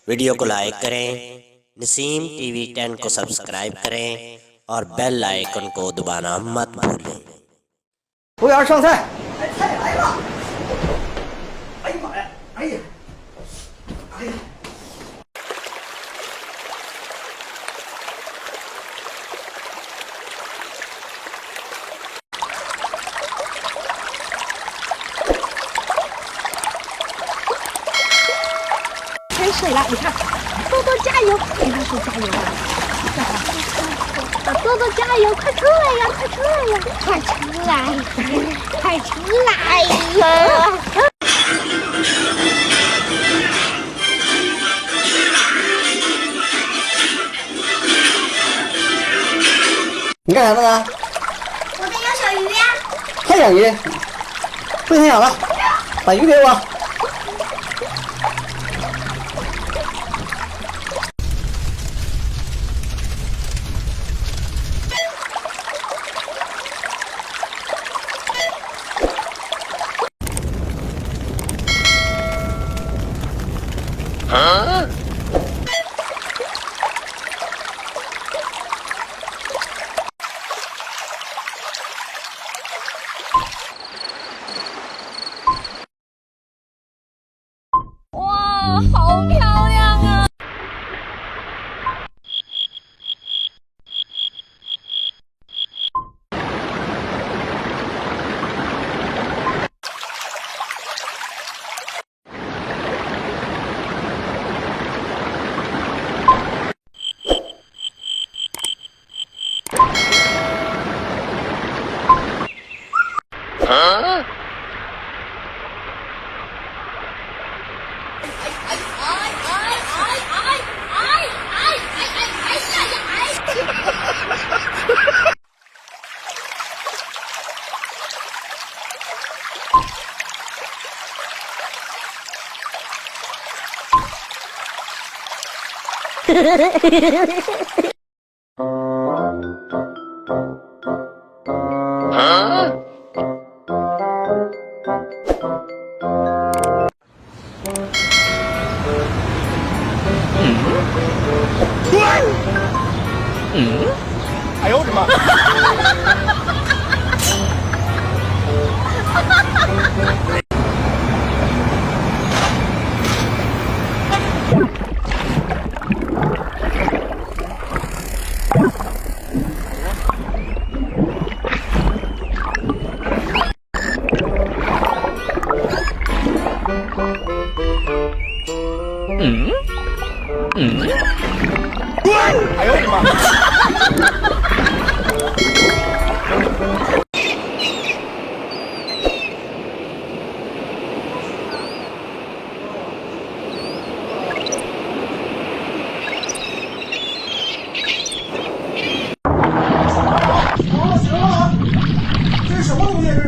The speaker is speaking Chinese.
वीडियो को लाइक करें, नसीम टीवी 10 को सब्सक्राइब करें और बेल आइकन को दबाना मत भूलें। 服务员上菜。哎，菜来了！哎呀妈呀！哎呀！哎呀！开水了，你看，多多加油！跟他说加油啊！多多加油！快出来呀！快出来呀！快出来！快出来呀！你干什么呢？我在养小鱼呀。还养鱼？不想养了，把鱼给我。哇，好漂亮啊！哎呦我的妈！哎呦我的妈！行了，这是什么东西？这是？